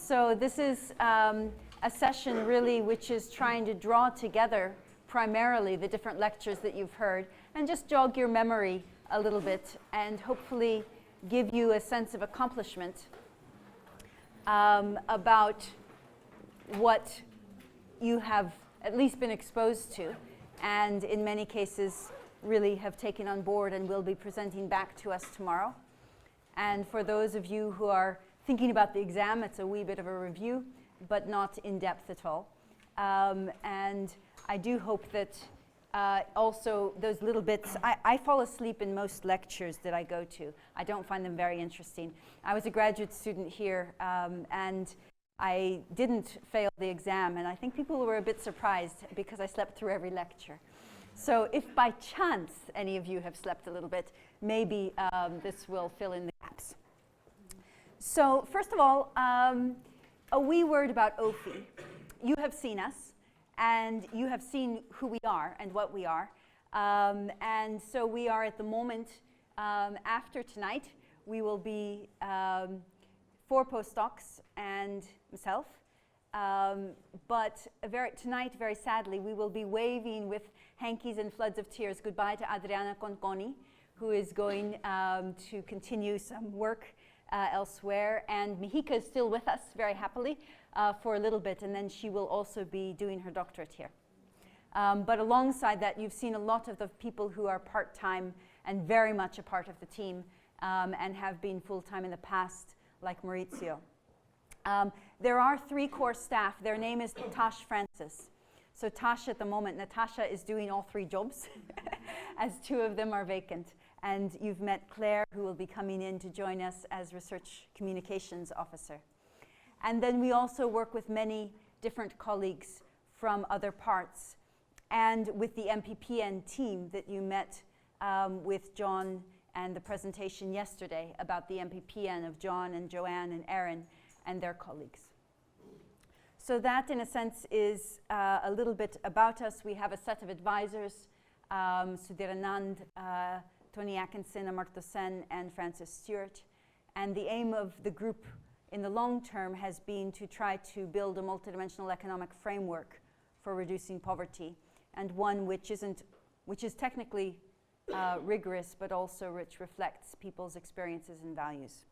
So this is a session really which is trying to draw together primarily the different lectures that you've heard and just jog your memory a little bit and hopefully give you a sense of accomplishment about what you have at least been exposed to and in many cases really have taken on board and will be presenting back to us tomorrow. And for those of you who are thinking about the exam, it's a wee bit of a review, but not in depth at all. And I do hope that also those little bits, I fall asleep in most lectures that I go to. I don't find them very interesting. I was a graduate student here and I didn't fail the exam, and I think people were a bit surprised because I slept through every lecture. So if by chance any of you have slept a little bit, maybe this will fill in the gaps. So first of all, a wee word about OPHI. You have seen us, and you have seen who we are and what we are. And so we are at the moment, after tonight, we will be 4 postdocs and myself. But tonight, very sadly, we will be waving with hankies and floods of tears goodbye to Adriana Conconi, who is going to continue some work elsewhere. And Mihika is still with us, very happily, for a little bit, and then she will also be doing her doctorate here. But alongside that, you've seen a lot of the people who are part-time and very much a part of the team and have been full-time in the past, like Maurizio. There are 3 core staff. Their name is Tash Francis. So Tash at the moment, Natasha is doing all 3 jobs as 2 of them are vacant. And you've met Claire, who will be coming in to join us as Research Communications Officer. And then we also work with many different colleagues from other parts. And with the MPPN team that you met with John and the presentation yesterday about the MPPN of John and Joanne and Erin and their colleagues. So that, in a sense, is a little bit about us. We have a set of advisors, Sudhir Anand, Tony Atkinson, Amartya Sen, and Francis Stewart. And the aim of the group in the long term has been to try to build a multidimensional economic framework for reducing poverty, and one which is technically rigorous, but also which reflects people's experiences and values.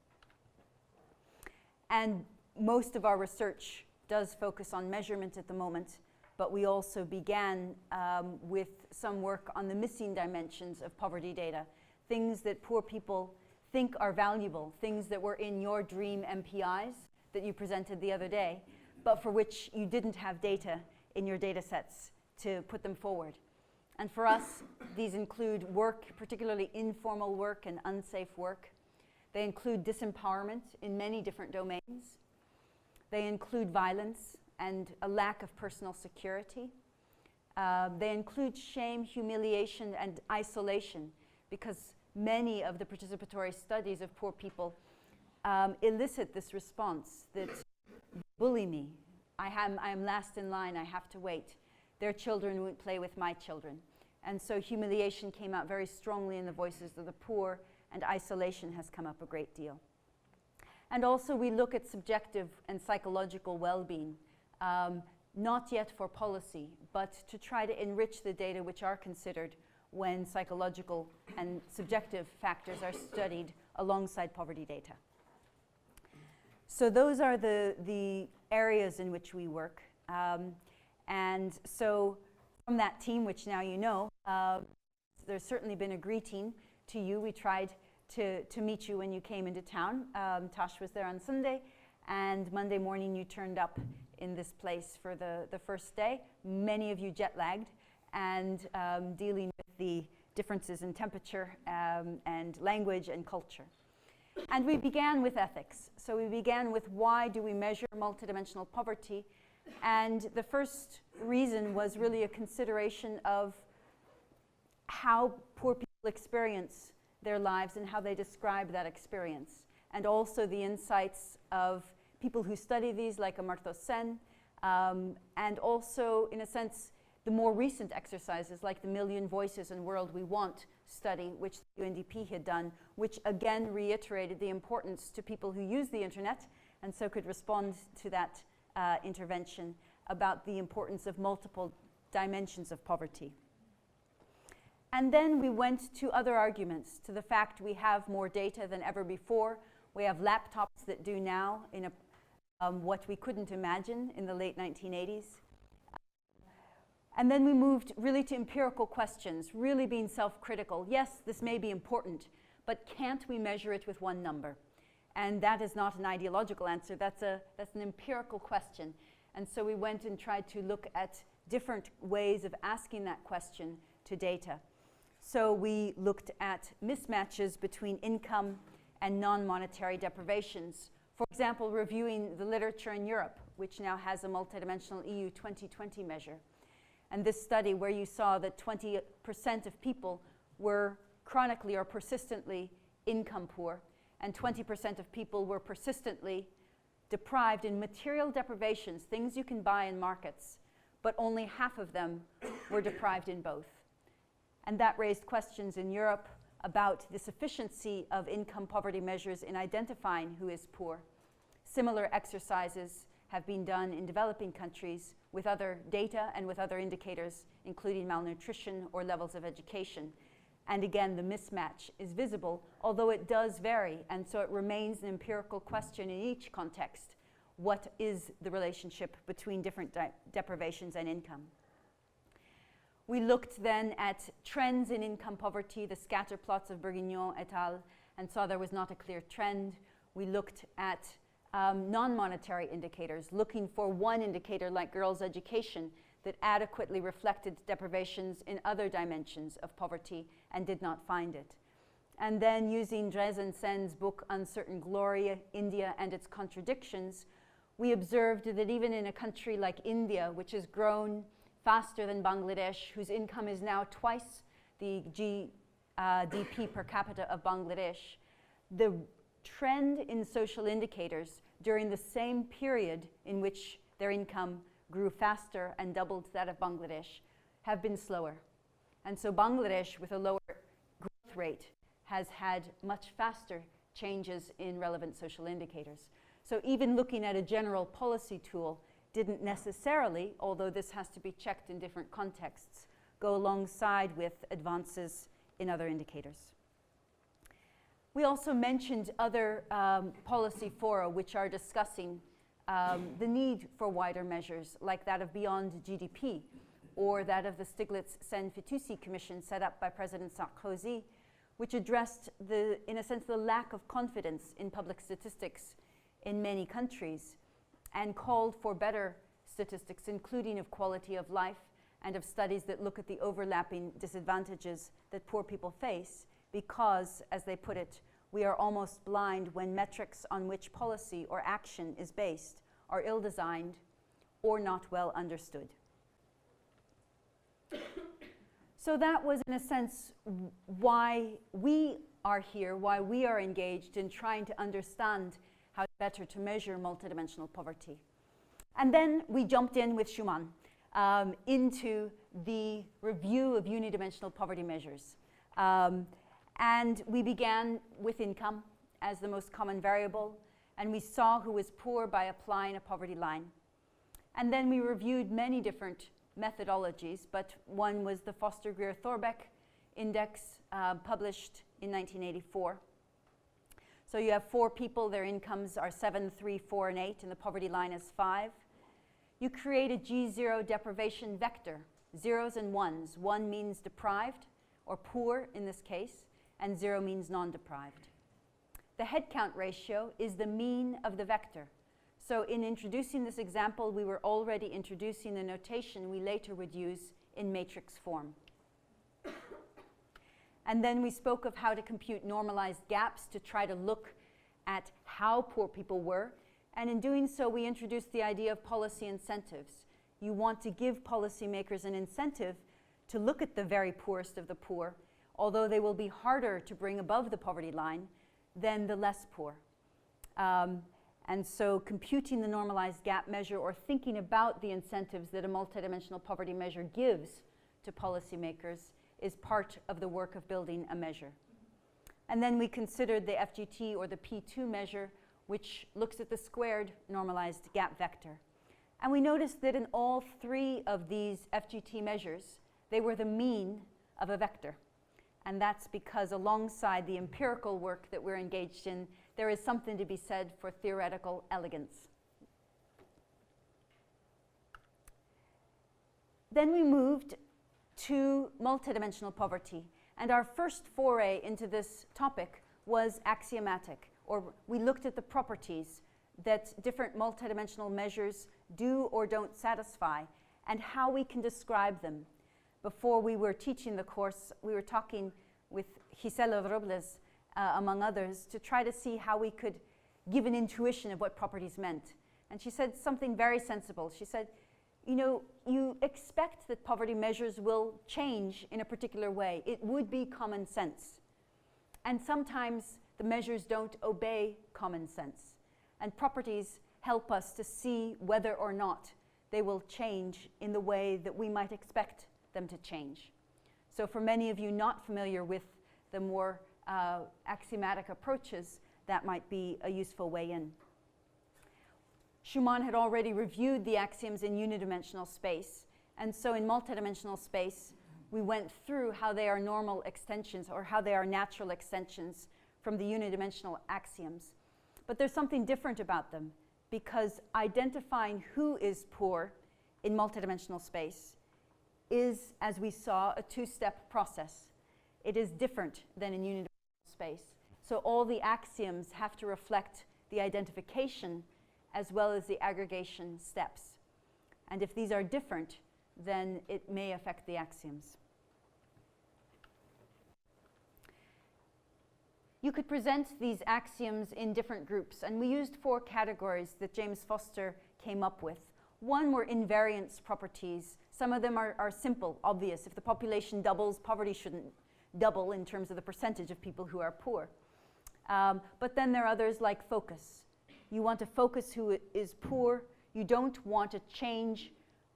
And most of our research does focus on measurement at the moment, but we also began with some work on the missing dimensions of poverty data, things that poor people think are valuable, things that were in your dream MPIs that you presented the other day, but for which you didn't have data in your data sets to put them forward. And for us, these include work, particularly informal work and unsafe work. They include disempowerment in many different domains. They include violence and a lack of personal security. They include shame, humiliation, and isolation, because many of the participatory studies of poor people elicit this response that bully me. I am last in line, I have to wait. Their children won't play with my children. And so humiliation came out very strongly in the voices of the poor, and isolation has come up a great deal. And also we look at subjective and psychological well-being, not yet for policy, but to try to enrich the data which are considered when psychological and subjective factors are studied alongside poverty data. So those are the areas in which we work. And so from that team, which now you know, there's certainly been a greeting to you. We tried to meet you when you came into town. Tosh was there on Sunday, and Monday morning you turned up in this place for the first day. Many of you jet-lagged and dealing with the differences in temperature and language and culture. And we began with ethics. So we began with why do we measure multidimensional poverty? And the first reason was really a consideration of how poor people experience their lives and how they describe that experience. And also the insights of people who study these, like Amartya Sen, and also, in a sense, the more recent exercises, like the Million Voices and World We Want study, which the UNDP had done, which again reiterated the importance to people who use the internet and so could respond to that intervention about the importance of multiple dimensions of poverty. And then we went to other arguments, to the fact we have more data than ever before. We have laptops that do now in what we couldn't imagine in the late 1980s. And then we moved really to empirical questions, really being self-critical. Yes, this may be important, but can't we measure it with one number? And that is not an ideological answer, that's an empirical question. And so we went and tried to look at different ways of asking that question to data. So we looked at mismatches between income and non-monetary deprivations. For example, reviewing the literature in Europe, which now has a multidimensional EU 2020 measure. And this study where you saw that 20% of people were chronically or persistently income poor, and 20% of people were persistently deprived in material deprivations, things you can buy in markets, but only half of them were deprived in both. And that raised questions in Europe about the sufficiency of income poverty measures in identifying who is poor. Similar exercises have been done in developing countries with other data and with other indicators, including malnutrition or levels of education. And again, the mismatch is visible, although it does vary, and so it remains an empirical question in each context. What is the relationship between different deprivations and income? We looked then at trends in income poverty, the scatter plots of Bourguignon et al., and saw there was not a clear trend. We looked at non-monetary indicators, looking for one indicator like girls' education that adequately reflected deprivations in other dimensions of poverty, and did not find it. And then using Dres and Sen's book Uncertain Glory, India and Its Contradictions, we observed that even in a country like India, which has grown faster than Bangladesh, whose income is now twice the GDP per capita of Bangladesh, the trend in social indicators during the same period in which their income grew faster and doubled that of Bangladesh have been slower. And so Bangladesh, with a lower growth rate, has had much faster changes in relevant social indicators. So even looking at a general policy tool didn't necessarily, although this has to be checked in different contexts, go alongside with advances in other indicators. We also mentioned other policy fora which are discussing the need for wider measures, like that of Beyond GDP, or that of the Stiglitz-Sen-Fitoussi Commission set up by President Sarkozy, which addressed, in a sense, the lack of confidence in public statistics in many countries, and called for better statistics, including of quality of life and of studies that look at the overlapping disadvantages that poor people face, because, as they put it, we are almost blind when metrics on which policy or action is based are ill-designed or not well understood. So that was, in a sense, why we are here, why we are engaged in trying to understand how better to measure multidimensional poverty. And then we jumped in with Schumann into the review of unidimensional poverty measures. And we began with income as the most common variable, and we saw who was poor by applying a poverty line. And then we reviewed many different methodologies, but one was the Foster-Greer-Thorbecke index published in 1984. So you have 4 people, their incomes are 7, 3, 4, and 8, and the poverty line is 5. You create a G0 deprivation vector, zeros and ones. 1 means deprived, or poor in this case, and 0 means non-deprived. The head count ratio is the mean of the vector. So in introducing this example, we were already introducing the notation we later would use in matrix form. And then we spoke of how to compute normalized gaps to try to look at how poor people were. And in doing so, we introduced the idea of policy incentives. You want to give policymakers an incentive to look at the very poorest of the poor, although they will be harder to bring above the poverty line than the less poor. And so computing the normalized gap measure, or thinking about the incentives that a multidimensional poverty measure gives to policymakers, is part of the work of building a measure. And then we considered the FGT, or the P2 measure, which looks at the squared normalized gap vector. And we noticed that in all three of these FGT measures, they were the mean of a vector. And that's because alongside the empirical work that we're engaged in, there is something to be said for theoretical elegance. Then we moved to multidimensional poverty. And our first foray into this topic was axiomatic, or we looked at the properties that different multidimensional measures do or don't satisfy and how we can describe them. Before we were teaching the course, we were talking with Gisela Robles, among others, to try to see how we could give an intuition of what properties meant. And she said something very sensible. She said, you know, you expect that poverty measures will change in a particular way. It would be common sense. And sometimes the measures don't obey common sense. And properties help us to see whether or not they will change in the way that we might expect them to change. So for many of you not familiar with the more axiomatic approaches, that might be a useful way in. Schumann had already reviewed the axioms in unidimensional space, and so in multidimensional space, we went through how they are normal extensions or how they are natural extensions from the unidimensional axioms. But there's something different about them, because identifying who is poor in multidimensional space is, as we saw, a two-step process. It is different than in unidimensional space. So all the axioms have to reflect the identification as well as the aggregation steps. And if these are different, then it may affect the axioms. You could present these axioms in different groups, and we used 4 categories that James Foster came up with. One were invariance properties. Some of them are simple, obvious. If the population doubles, poverty shouldn't double in terms of the percentage of people who are poor. But then there are others like focus. You want to focus who is poor. You don't want a change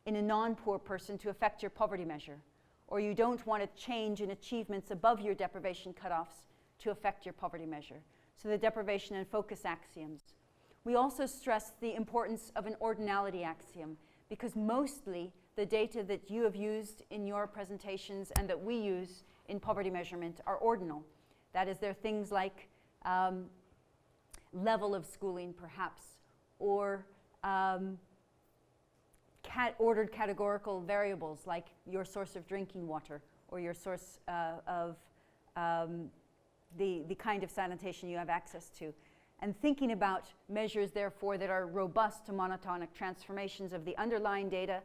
in a non-poor person to affect your poverty measure. Or you don't want a change in achievements above your deprivation cutoffs to affect your poverty measure. So the deprivation and focus axioms. We also stress the importance of an ordinality axiom, because mostly the data that you have used in your presentations and that we use in poverty measurement are ordinal. That is, they're things like level of schooling, perhaps, or ordered categorical variables like your source of drinking water or your source of the kind of sanitation you have access to. And thinking about measures, therefore, that are robust to monotonic transformations of the underlying data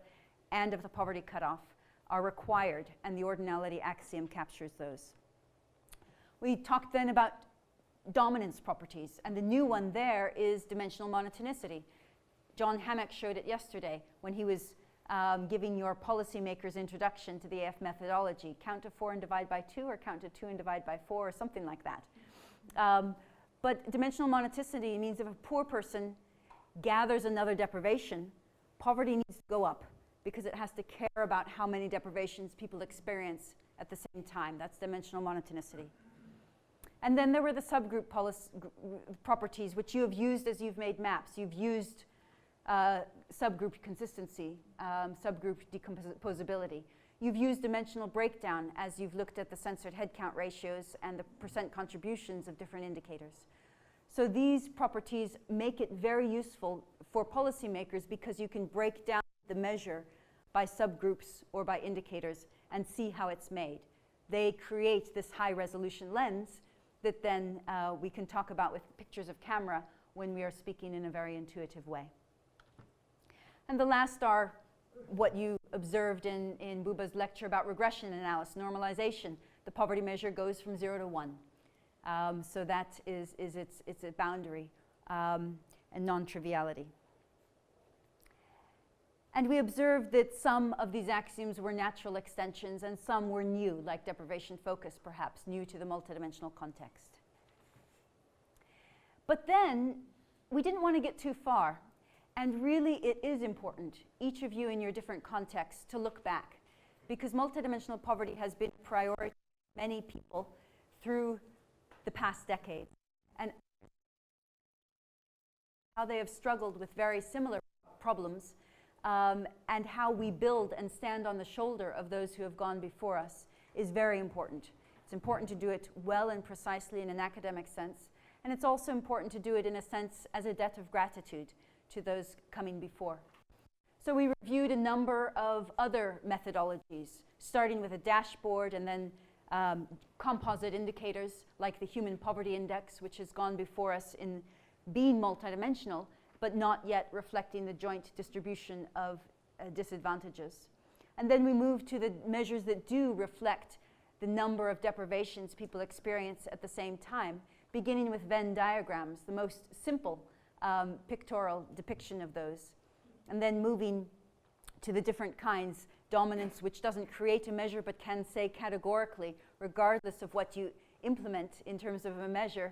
and of the poverty cutoff are required, and the ordinality axiom captures those. We talked then about dominance properties, and the new one there is dimensional monotonicity. John Hammack showed it yesterday when he was giving your policymakers introduction to the AF methodology. Count to 4 and divide by 2, or count to 2 and divide by 4, or something like that. But dimensional monotonicity means if a poor person gathers another deprivation, poverty needs to go up because it has to care about how many deprivations people experience at the same time. That's dimensional monotonicity. And then there were the subgroup properties, which you have used as you've made maps. You've used subgroup consistency, subgroup decomposability. You've used dimensional breakdown as you've looked at the censored headcount ratios and the percent contributions of different indicators. So these properties make it very useful for policymakers because you can break down the measure by subgroups or by indicators and see how it's made. They create this high resolution lens that then we can talk about with pictures of camera when we are speaking in a very intuitive way. And the last are what you observed in Buba's lecture about regression analysis, normalization. The poverty measure goes from 0 to 1. So that is it's a boundary and non-triviality. And we observed that some of these axioms were natural extensions and some were new, like deprivation focus, perhaps, new to the multidimensional context. But then we didn't want to get too far. And really, it is important, each of you in your different contexts, to look back, because multidimensional poverty has been a priority for many people through the past decades. And how they have struggled with very similar problems, and how we build and stand on the shoulder of those who have gone before us is very important. It's important to do it well and precisely in an academic sense, and it's also important to do it in a sense as a debt of gratitude to those coming before. So we reviewed a number of other methodologies, starting with a dashboard and then composite indicators like the Human Poverty Index, which has gone before us in being multidimensional, but not yet reflecting the joint distribution of disadvantages. And then we moved to the measures that do reflect the number of deprivations people experience at the same time, beginning with Venn diagrams, the most simple pictorial depiction of those, and then moving to the different kinds. Dominance, which doesn't create a measure but can say categorically, regardless of what you implement in terms of a measure,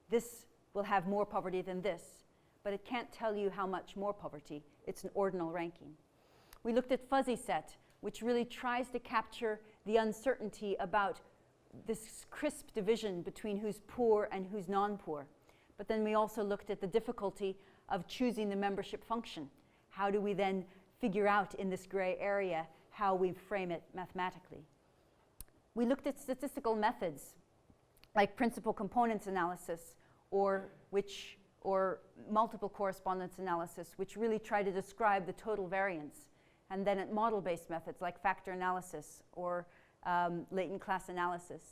this will have more poverty than this. But it can't tell you how much more poverty. It's an ordinal ranking. We looked at fuzzy set, which really tries to capture the uncertainty about this crisp division between who's poor and who's non-poor. But then we also looked at the difficulty of choosing the membership function. How do we then figure out in this gray area how we frame it mathematically? We looked at statistical methods like principal components analysis or multiple correspondence analysis, which really try to describe the total variance, and then at model-based methods like factor analysis or latent class analysis.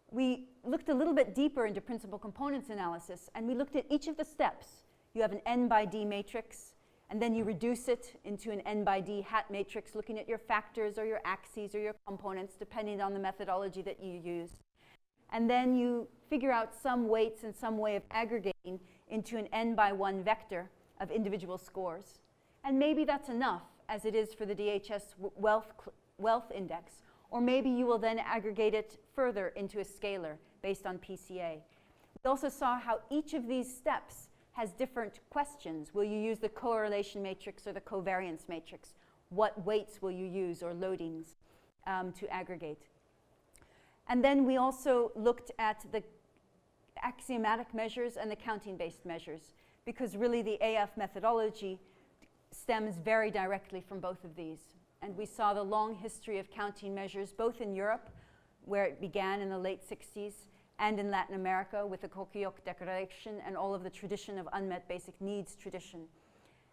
We looked a little bit deeper into principal components analysis, and we looked at each of the steps. You have an n by d matrix, and then you reduce it into an n by d hat matrix, looking at your factors or your axes or your components, depending on the methodology that you use. And then you figure out some weights and some way of aggregating into an n by 1 vector of individual scores. And maybe that's enough, as it is for the DHS wealth index. Or maybe you will then aggregate it further into a scalar based on PCA. We also saw how each of these steps has different questions. Will you use the correlation matrix or the covariance matrix? What weights will you use or loadings to aggregate? And then we also looked at the axiomatic measures and the counting-based measures, because really the AF methodology stems very directly from both of these. And we saw the long history of counting measures, both in Europe, where it began in the late 60s, and in Latin America with the Coquilloc Declaration and all of the tradition of unmet basic needs tradition.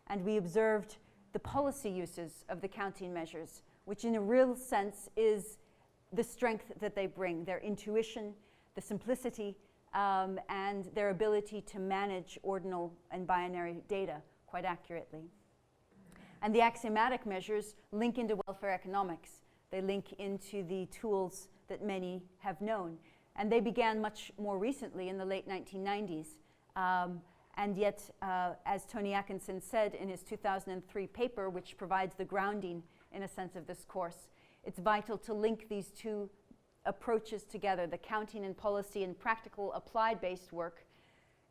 And we observed the policy uses of the counting measures, which in a real sense is the strength that they bring, their intuition, the simplicity, and their ability to manage ordinal and binary data quite accurately. And the axiomatic measures link into welfare economics. They link into the tools that many have known. And they began much more recently in the late 1990s. And yet, as Tony Atkinson said in his 2003 paper, which provides the grounding, in a sense, of this course, it's vital to link these two approaches together, the counting and policy and practical applied-based work,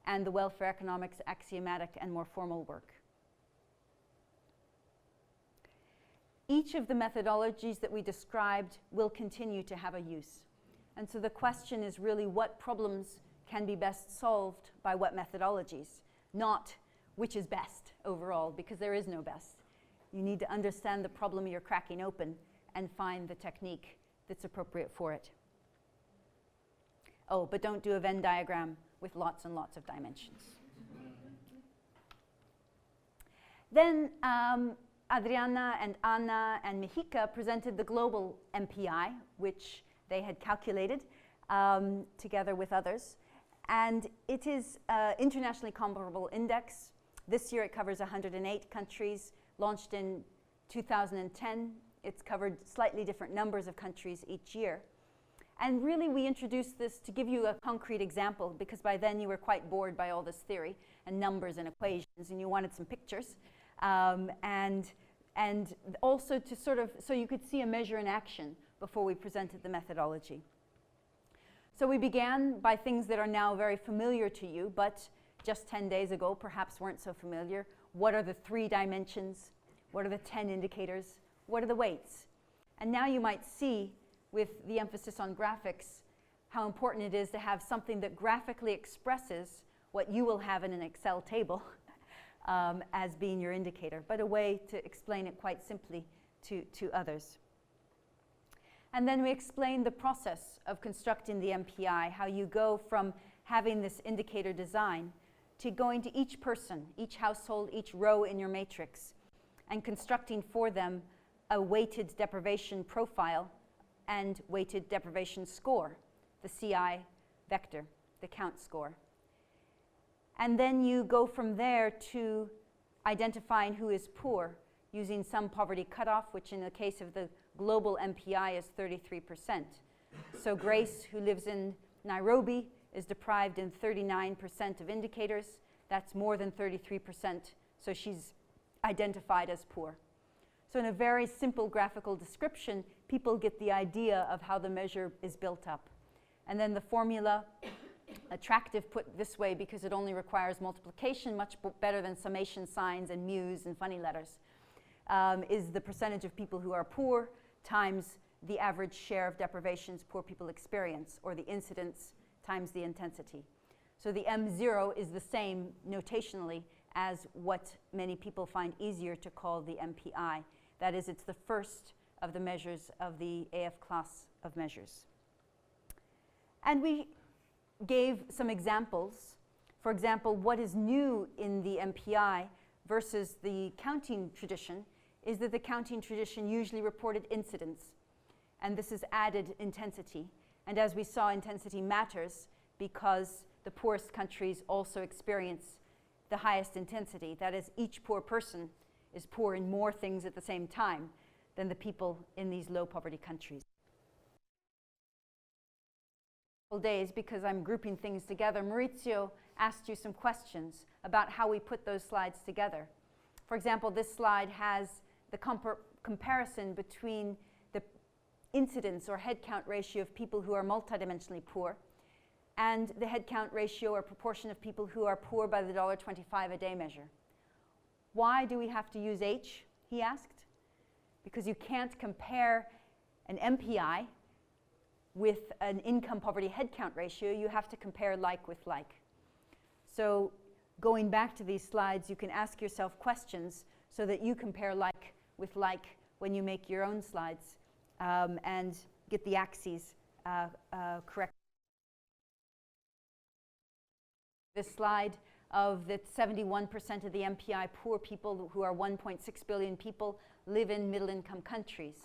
and the welfare economics axiomatic and more formal work. Each of the methodologies that we described will continue to have a use. And so the question is really what problems can be best solved by what methodologies, not which is best overall, because there is no best. You need to understand the problem you're cracking open and find the technique that's appropriate for it. Oh, but don't do a Venn diagram with lots and lots of dimensions. Then Adriana and Anna and Mexica presented the global MPI, which they had calculated together with others. And it is an internationally comparable index. This year it covers 108 countries, launched in 2010. It's covered slightly different numbers of countries each year. And really we introduced this to give you a concrete example, because by then you were quite bored by all this theory and numbers and equations, and you wanted some pictures. And also to sort of, so you could see a measure in action before we presented the methodology. So we began by things that are now very familiar to you, but just 10 days ago perhaps weren't so familiar. What are the 3 dimensions? What are the 10 indicators? What are the weights? And now you might see, with the emphasis on graphics, how important it is to have something that graphically expresses what you will have in an Excel table as being your indicator, but a way to explain it quite simply to others. And then we explain the process of constructing the MPI, how you go from having this indicator design to going to each person, each household, each row in your matrix, and constructing for them a weighted deprivation profile and weighted deprivation score, the CI vector, the count score. And then you go from there to identifying who is poor using some poverty cutoff, which in the case of the global MPI is 33%. So Grace, who lives in Nairobi, is deprived in 39% of indicators. That's more than 33%, so she's identified as poor. So in a very simple graphical description, people get the idea of how the measure is built up. And then the formula, attractive put this way because it only requires multiplication, much better than summation signs and mu's and funny letters, is the percentage of people who are poor times the average share of deprivations poor people experience, or the incidence times the intensity. So the M0 is the same notationally as what many people find easier to call the MPI. That is, it's the first of the measures of the AF class of measures. And we gave some examples. For example, what is new in the MPI versus the counting tradition is that the counting tradition usually reported incidence, and this is added intensity. And as we saw, intensity matters because the poorest countries also experience the highest intensity. That is, each poor person is poor in more things at the same time than the people in these low poverty countries. Days, because I'm grouping things together, Maurizio asked you some questions about how we put those slides together. For example, this slide has the comparison between the incidence or headcount ratio of people who are multidimensionally poor and the headcount ratio or proportion of people who are poor by the $1.25 a day measure. Why do we have to use H, he asked? Because you can't compare an MPI with an income poverty headcount ratio. You have to compare like with like. So going back to these slides, you can ask yourself questions so that you compare like with like when you make your own slides and get the axes correct. This slide of the 71% of the MPI poor people, who are 1.6 billion people, live in middle income countries.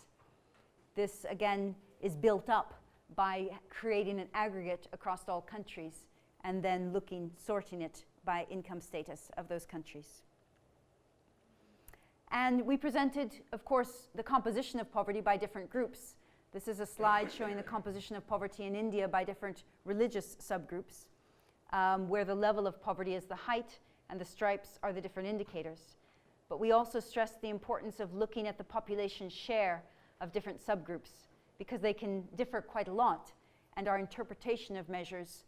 This again is built up by creating an aggregate across all countries and then sorting it by income status of those countries. And we presented, of course, the composition of poverty by different groups. This is a slide showing the composition of poverty in India by different religious subgroups, where the level of poverty is the height and the stripes are the different indicators. But we also stressed the importance of looking at the population share of different subgroups, because they can differ quite a lot, and our interpretation of measures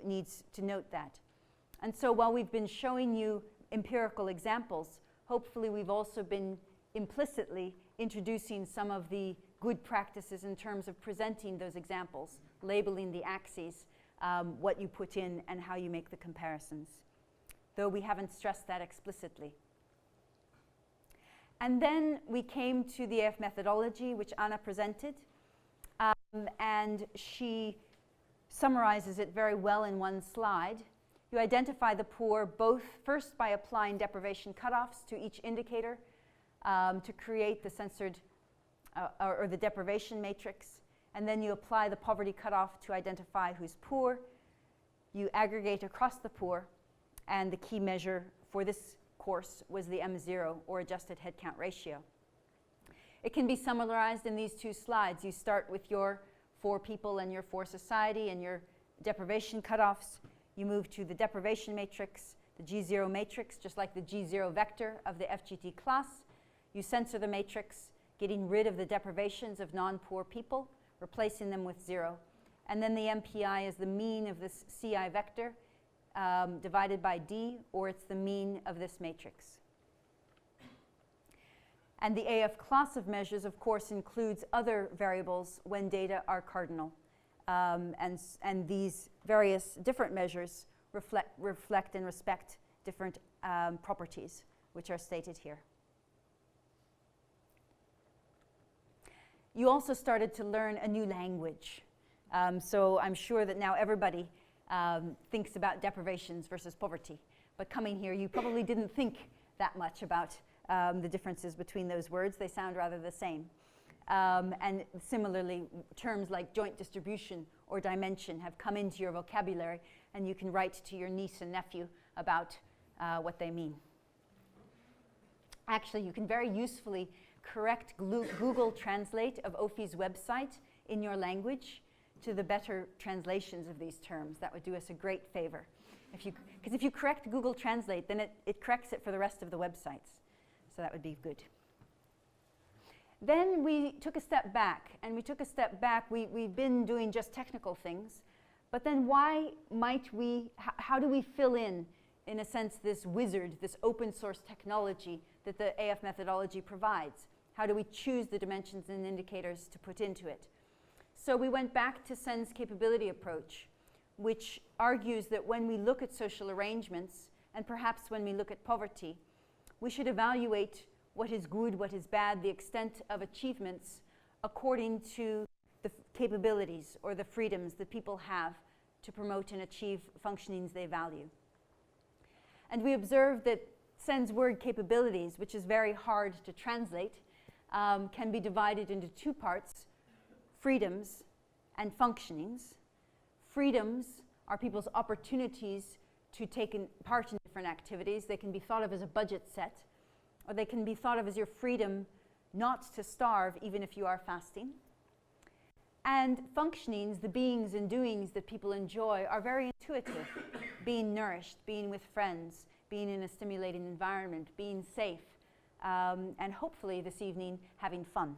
needs to note that. And so while we've been showing you empirical examples, hopefully we've also been implicitly introducing some of the good practices in terms of presenting those examples, labeling the axes, what you put in and how you make the comparisons, though we haven't stressed that explicitly. And then we came to the AF methodology, which Anna presented, and she summarizes it very well in one slide. You identify the poor both first by applying deprivation cutoffs to each indicator to create the censored or the deprivation matrix, and then you apply the poverty cutoff to identify who's poor. You aggregate across the poor, and the key measure for this course was the M0, or adjusted headcount ratio. It can be summarized in these two slides. You start with your 4 people and your 4 society and your deprivation cutoffs. You move to the deprivation matrix, the G0 matrix, just like the G0 vector of the FGT class. You censor the matrix, getting rid of the deprivations of non-poor people, replacing them with 0. And then the MPI is the mean of this CI vector divided by D, or it's the mean of this matrix. And the AF class of measures, of course, includes other variables when data are cardinal. And these various different measures reflect and respect different properties, which are stated here. You also started to learn a new language. So I'm sure that now everybody thinks about deprivations versus poverty. But coming here, you probably didn't think that much about the differences between those words. They sound rather the same. And similarly, terms like joint distribution or dimension have come into your vocabulary, and you can write to your niece and nephew about what they mean. Actually, you can very usefully correct Google Translate of OPHI's website in your language to the better translations of these terms. That would do us a great favor. Because if you correct Google Translate, then it corrects it for the rest of the websites. So that would be good. Then we took a step back, and we've been doing just technical things, but then how do we fill in a sense, this wizard, this open source technology that the AF methodology provides? How do we choose the dimensions and indicators to put into it? So we went back to Sen's capability approach, which argues that when we look at social arrangements, and perhaps when we look at poverty, we should evaluate what is good, what is bad, the extent of achievements according to the capabilities or the freedoms that people have to promote and achieve functionings they value. And we observed that Sen's word capabilities, which is very hard to translate, can be divided into two parts: freedoms and functionings. Freedoms are people's opportunities to take part in different activities. They can be thought of as a budget set, or they can be thought of as your freedom not to starve even if you are fasting. And functionings, the beings and doings that people enjoy, are very intuitive. Being nourished, being with friends, being in a stimulating environment, being safe, and hopefully this evening having fun.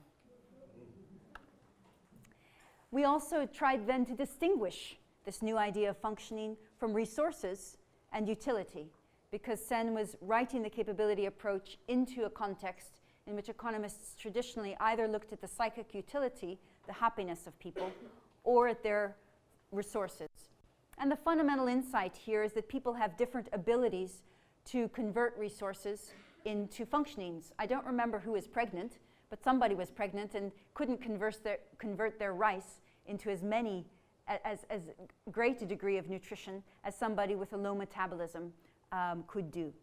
We also tried then to distinguish this new idea of functioning from resources and utility, because Sen was writing the capability approach into a context in which economists traditionally either looked at the psychic utility, the happiness of people, or at their resources. And the fundamental insight here is that people have different abilities to convert resources into functionings. I don't remember who was pregnant, but somebody was pregnant and couldn't convert their rice into as great a degree of nutrition as somebody with a low metabolism could do.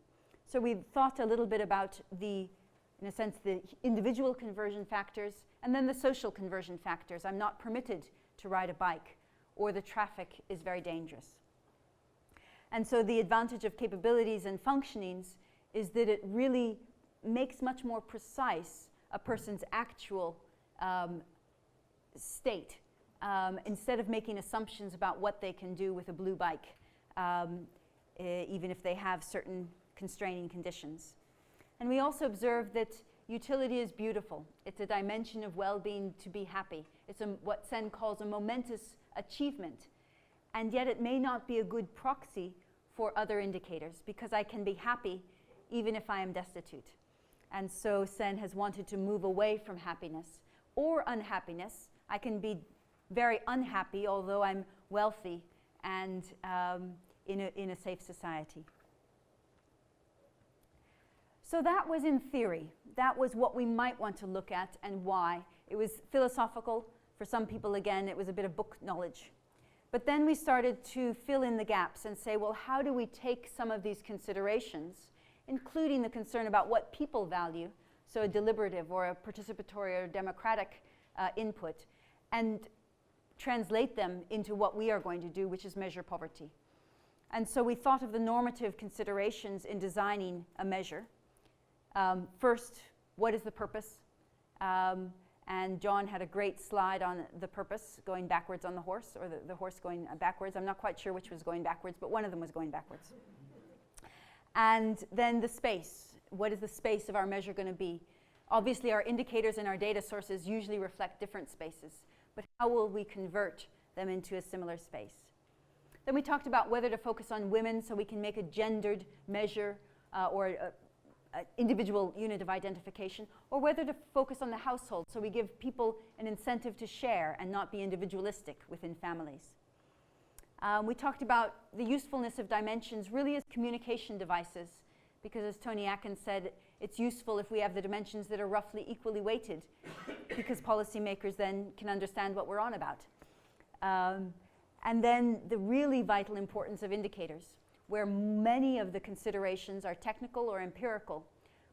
So we thought a little bit about in a sense, the individual conversion factors and then the social conversion factors. I'm not permitted to ride a bike, or the traffic is very dangerous. And so the advantage of capabilities and functionings is that it really makes much more precise a person's actual state, instead of making assumptions about what they can do with a blue bike, even if they have certain constraining conditions. And we also observed that utility is beautiful. It's a dimension of well-being to be happy. It's what Sen calls a momentous achievement. And yet it may not be a good proxy for other indicators, because I can be happy even if I am destitute. And so Sen has wanted to move away from happiness or unhappiness. I can be very unhappy although I'm wealthy and in a safe society. So that was in theory. That was what we might want to look at and why. It was philosophical. For some people, again, it was a bit of book knowledge. But then we started to fill in the gaps and say, well, how do we take some of these considerations, including the concern about what people value, so a deliberative or a participatory or democratic input, and translate them into what we are going to do, which is measure poverty. And so we thought of the normative considerations in designing a measure. First, what is the purpose? And John had a great slide on the purpose, going backwards on the horse, or the horse going backwards. I'm not quite sure which was going backwards, but one of them was going backwards. And then the space. What is the space of our measure going to be? Obviously, our indicators and our data sources usually reflect different spaces, but how will we convert them into a similar space? Then we talked about whether to focus on women so we can make a gendered measure or an individual unit of identification, or whether to focus on the household so we give people an incentive to share and not be individualistic within families. We talked about the usefulness of dimensions really as communication devices because as Tony Atkins said, it's useful if we have the dimensions that are roughly equally weighted, because policymakers then can understand what we're on about. And then the really vital importance of indicators, where many of the considerations are technical or empirical,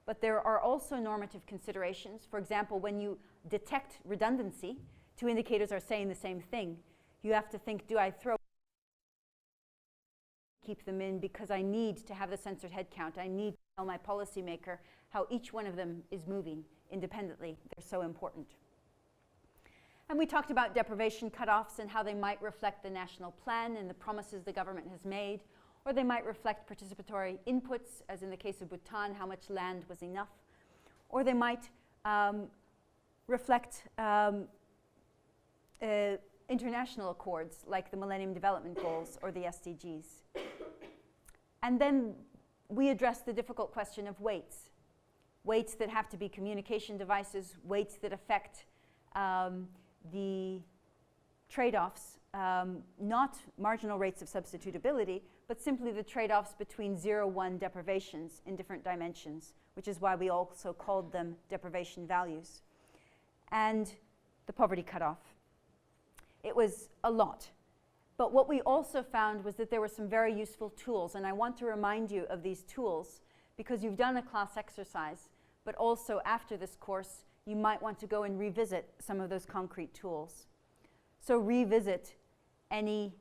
but there are also normative considerations. For example, when you detect redundancy, two indicators are saying the same thing. You have to think, do I keep them in because I need to have the censored head count? I need to tell my policymaker how each one of them is moving independently. They're so important. And we talked about deprivation cutoffs and how they might reflect the national plan and the promises the government has made, or they might reflect participatory inputs, as in the case of Bhutan, how much land was enough, or they might reflect international accords like the Millennium Development Goals or the SDGs. And then we address the difficult question of weights. Weights that have to be communication devices, weights that affect the trade-offs, not marginal rates of substitutability, but simply the trade-offs between 0-1 deprivations in different dimensions, which is why we also called them deprivation values. And the poverty cutoff. It was a lot. But what we also found was that there were some very useful tools, and I want to remind you of these tools because you've done a class exercise, but also after this course, you might want to go and revisit some of those concrete tools. So revisit any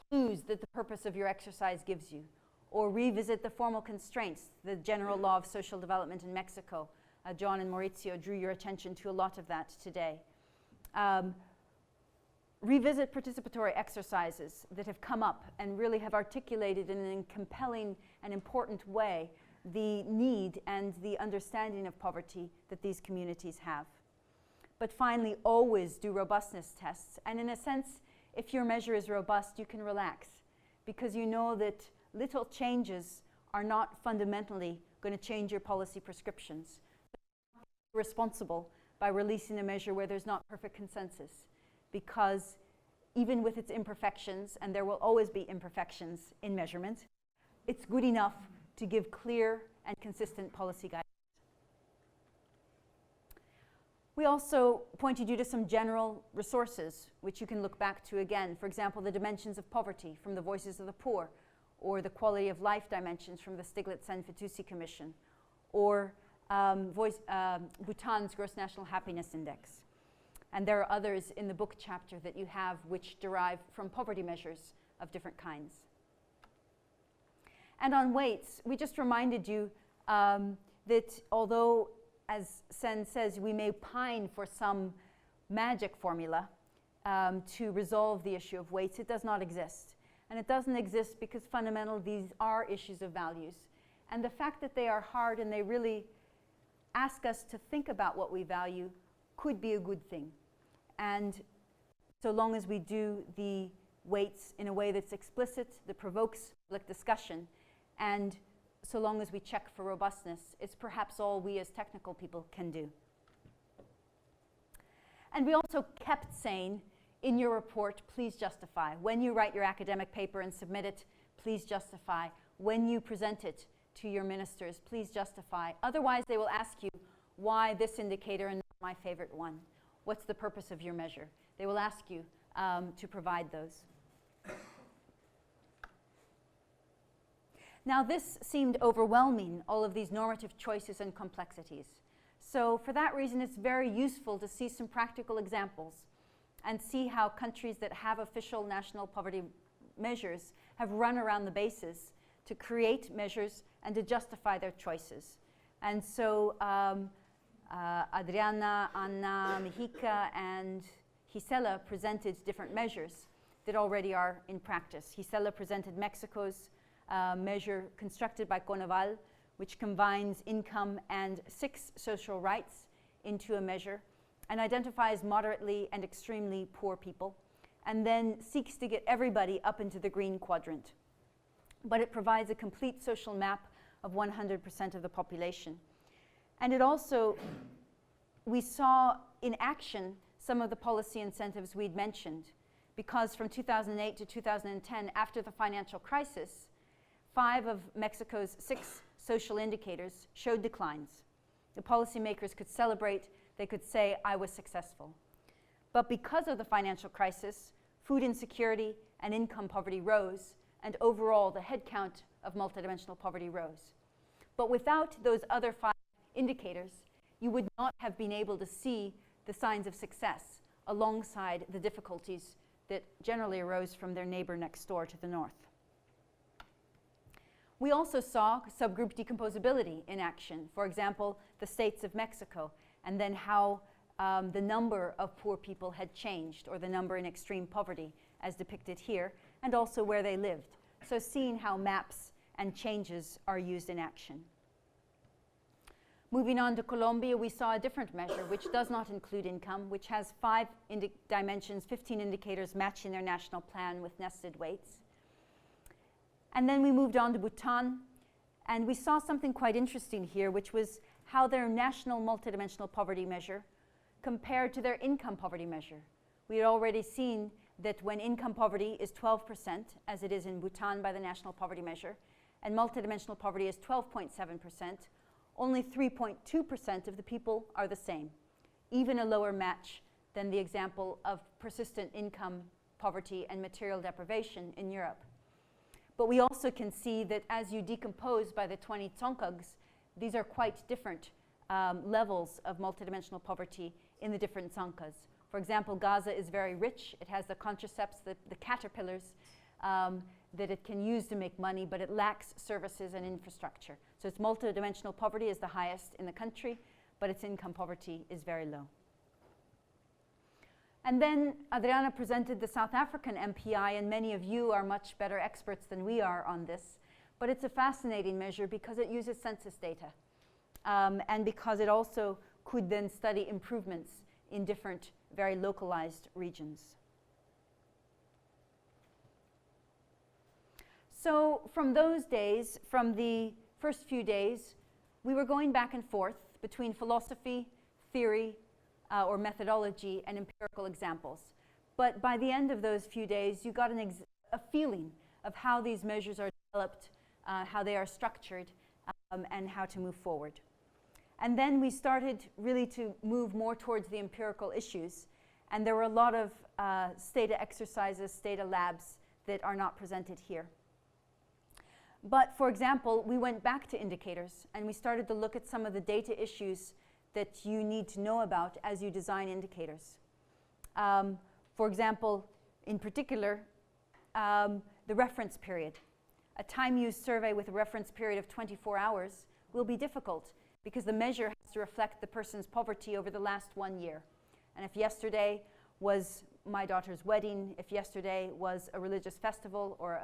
clues that the purpose of your exercise gives you, or revisit the formal constraints, the general law of social development in Mexico. John and Maurizio drew your attention to a lot of that today. Revisit participatory exercises that have come up and really have articulated in a compelling and important way the need and the understanding of poverty that these communities have. But finally, always do robustness tests. And in a sense, if your measure is robust, you can relax, because you know that little changes are not fundamentally going to change your policy prescriptions. You're responsible by releasing a measure where there's not perfect consensus, because even with its imperfections, and there will always be imperfections in measurement, it's good enough to give clear and consistent policy guidance. We also pointed you to some general resources, which you can look back to again. For example, the dimensions of poverty from the Voices of the Poor, or the quality of life dimensions from the Stiglitz-Sen-Fitoussi Commission, or Bhutan's Gross National Happiness Index. And there are others in the book chapter that you have which derive from poverty measures of different kinds. And on weights, we just reminded you that although, as Sen says, we may pine for some magic formula to resolve the issue of weights, it does not exist. And it doesn't exist because fundamentally these are issues of values. And the fact that they are hard and they really ask us to think about what we value could be a good thing. And so long as we do the weights in a way that's explicit, that provokes public discussion, and so long as we check for robustness, it's perhaps all we as technical people can do. And we also kept saying in your report, please justify. When you write your academic paper and submit it, please justify. When you present it to your ministers, please justify. Otherwise, they will ask you why this indicator and not my favorite one. What's the purpose of your measure? They will ask you to provide those. Now, this seemed overwhelming, all of these normative choices and complexities. So for that reason, it's very useful to see some practical examples and see how countries that have official national poverty measures have run around the bases to create measures and to justify their choices. And so Adriana, Anna, Mexica, and Gisela presented different measures that already are in practice. Gisela presented Mexico's measure constructed by Coneval, which combines income and 6 social rights into a measure and identifies moderately and extremely poor people, and then seeks to get everybody up into the green quadrant. But it provides a complete social map of 100% of the population. And it also, we saw in action some of the policy incentives we'd mentioned, because from 2008 to 2010, after the financial crisis, 5 of Mexico's 6 social indicators showed declines. The policymakers could celebrate, they could say, I was successful. But because of the financial crisis, food insecurity and income poverty rose, and overall the headcount of multidimensional poverty rose. But without those other 5 indicators, you would not have been able to see the signs of success alongside the difficulties that generally arose from their neighbor next door to the north. We also saw subgroup decomposability in action. For example, the states of Mexico, and then how the number of poor people had changed, or the number in extreme poverty, as depicted here, and also where they lived. So seeing how maps and changes are used in action. Moving on to Colombia, we saw a different measure, which does not include income, which has 5 dimensions, 15 indicators matching their national plan with nested weights. And then we moved on to Bhutan, and we saw something quite interesting here, which was how their national multidimensional poverty measure compared to their income poverty measure. We had already seen that when income poverty is 12%, as it is in Bhutan by the national poverty measure, and multidimensional poverty is 12.7%, only 3.2% of the people are the same, even a lower match than the example of persistent income poverty and material deprivation in Europe. But we also can see that as you decompose by the 20 tsongkhags, these are quite different levels of multidimensional poverty in the different tsongkhas. For example, Gaza is very rich. It has the contracepts, the caterpillars that it can use to make money, but it lacks services and infrastructure. So its multidimensional poverty is the highest in the country, but its income poverty is very low. And then Adriana presented the South African MPI, and many of you are much better experts than we are on this. But it's a fascinating measure because it uses census data, and because it also could then study improvements in different, very localized regions. So from those days, from the first few days, we were going back and forth between philosophy, theory, or methodology, and empirical examples. But by the end of those few days, you got a feeling of how these measures are developed, how they are structured, and how to move forward. And then we started really to move more towards the empirical issues. And there were a lot of Stata exercises, Stata labs that are not presented here. But for example, we went back to indicators and we started to look at some of the data issues that you need to know about as you design indicators. For example, in particular, the reference period. A time use survey with a reference period of 24 hours will be difficult because the measure has to reflect the person's poverty over the last 1 year. And if yesterday was my daughter's wedding, if yesterday was a religious festival or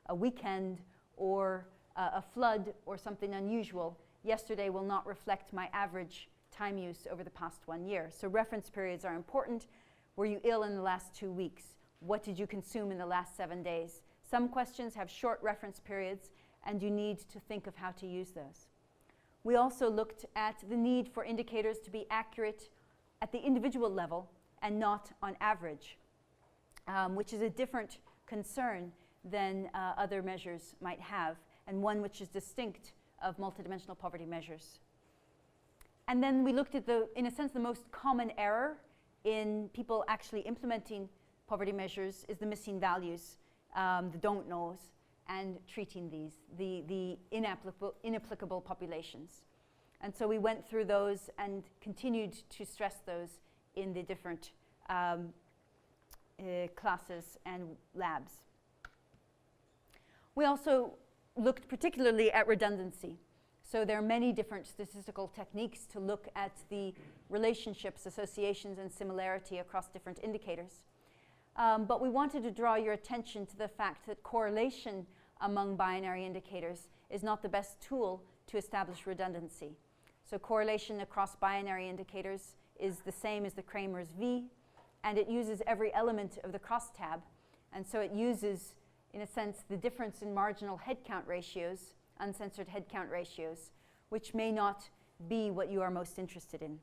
a weekend or a flood or something unusual, yesterday will not reflect my average time use over the past 1 year. So reference periods are important. Were you ill in the last 2 weeks? What did you consume in the last 7 days? Some questions have short reference periods, and you need to think of how to use those. We also looked at the need for indicators to be accurate at the individual level and not on average, which is a different concern than other measures might have, and one which is distinct of multidimensional poverty measures. And then we looked at in a sense, the most common error in people actually implementing poverty measures is the missing values, the don't knows, and treating the inapplicable populations. And so we went through those and continued to stress those in the different classes and labs. We also looked particularly at redundancy. So there are many different statistical techniques to look at the relationships, associations, and similarity across different indicators. But we wanted to draw your attention to the fact that correlation among binary indicators is not the best tool to establish redundancy. So correlation across binary indicators is the same as the Kramer's V, and it uses every element of the crosstab. And so it uses, in a sense, the difference in marginal headcount ratios, uncensored headcount ratios, which may not be what you are most interested in.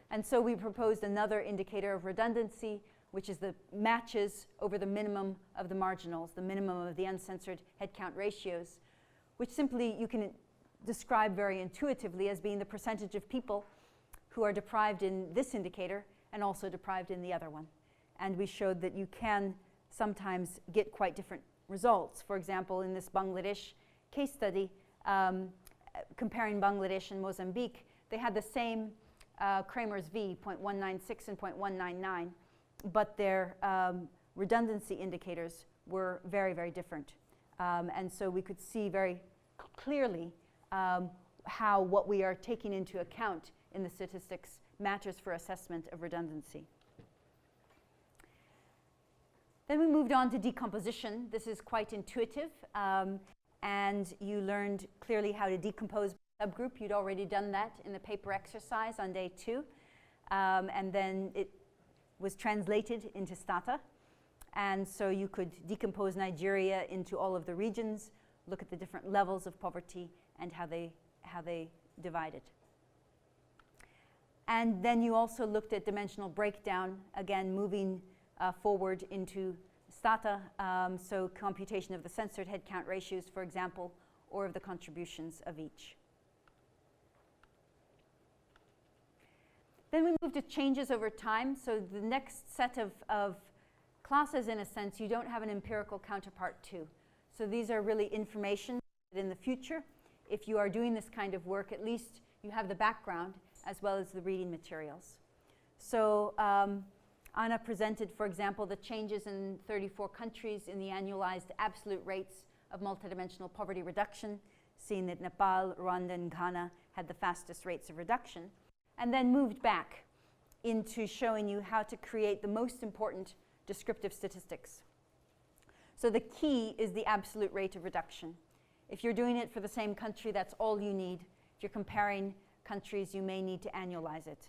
And so we proposed another indicator of redundancy, which is the matches over the minimum of the marginals, the minimum of the uncensored headcount ratios, which simply you can describe very intuitively as being the percentage of people who are deprived in this indicator and also deprived in the other one. And we showed that you can sometimes get quite different results. For example, in this Bangladesh case study, comparing Bangladesh and Mozambique, they had the same Kramer's V, 0.196 and 0.199, but their redundancy indicators were very, very different. And so we could see very clearly how what we are taking into account in the statistics matters for assessment of redundancy. Then we moved on to decomposition. This is quite intuitive, and you learned clearly how to decompose by subgroup. You'd already done that in the paper exercise on day 2, and then it was translated into Stata. And so you could decompose Nigeria into all of the regions, look at the different levels of poverty and how they divided. And then you also looked at dimensional breakdown, again moving forward into Stata, so computation of the censored headcount ratios, for example, or of the contributions of each. Then we moved to changes over time. So the next set of classes, in a sense, you don't have an empirical counterpart to. So these are really information that in the future, if you are doing this kind of work, at least you have the background as well as the reading materials. So Anna presented, for example, the changes in 34 countries in the annualized absolute rates of multidimensional poverty reduction, seeing that Nepal, Rwanda, and Ghana had the fastest rates of reduction, and then moved back into showing you how to create the most important descriptive statistics. So the key is the absolute rate of reduction. If you're doing it for the same country, that's all you need. If you're comparing countries, you may need to annualize it.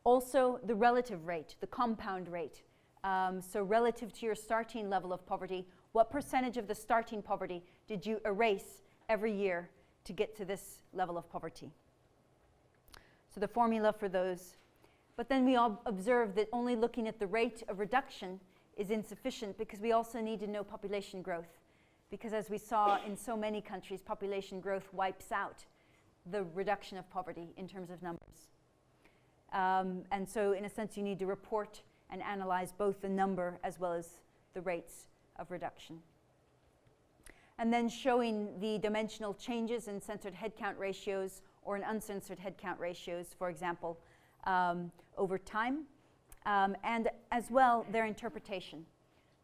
Also, the relative rate, the compound rate. So relative to your starting level of poverty, what percentage of the starting poverty did you erase every year to get to this level of poverty? So the formula for those. But then we all observed that only looking at the rate of reduction is insufficient because we also need to know population growth. Because as we saw in so many countries, population growth wipes out the reduction of poverty in terms of numbers. And so in a sense, you need to report and analyze both the number as well as the rates of reduction. And then showing the dimensional changes in censored headcount ratios or in uncensored headcount ratios, for example, over time, and as well their interpretation.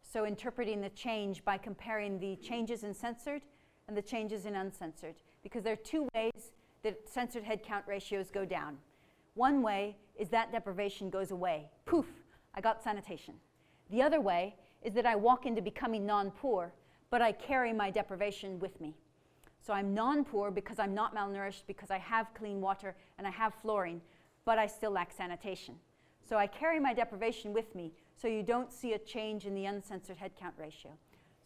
So interpreting the change by comparing the changes in censored and the changes in uncensored, because there are two ways that censored headcount ratios go down. One way is that deprivation goes away. Poof, I got sanitation. The other way is that I walk into becoming non-poor, but I carry my deprivation with me. So I'm non-poor because I'm not malnourished, because I have clean water and I have fluorine, but I still lack sanitation. So I carry my deprivation with me, so you don't see a change in the uncensored headcount ratio.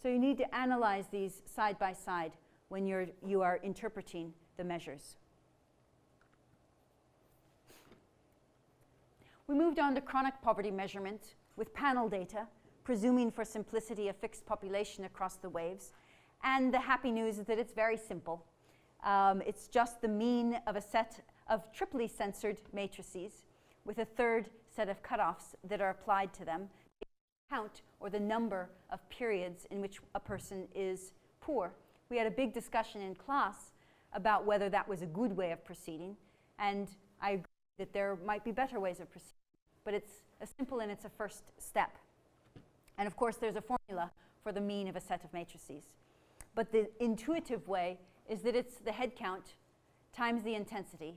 So you need to analyze these side by side when you are interpreting the measures. We moved on to chronic poverty measurement with panel data, presuming for simplicity a fixed population across the waves. And the happy news is that it's very simple. It's just the mean of a set of triply censored matrices with a third set of cutoffs that are applied to them, the count or the number of periods in which a person is poor. We had a big discussion in class about whether that was a good way of proceeding, and I agree that there might be better ways of proceeding, but it's a simple and it's a first step. And of course there's a formula for the mean of a set of matrices. But the intuitive way is that it's the head count times the intensity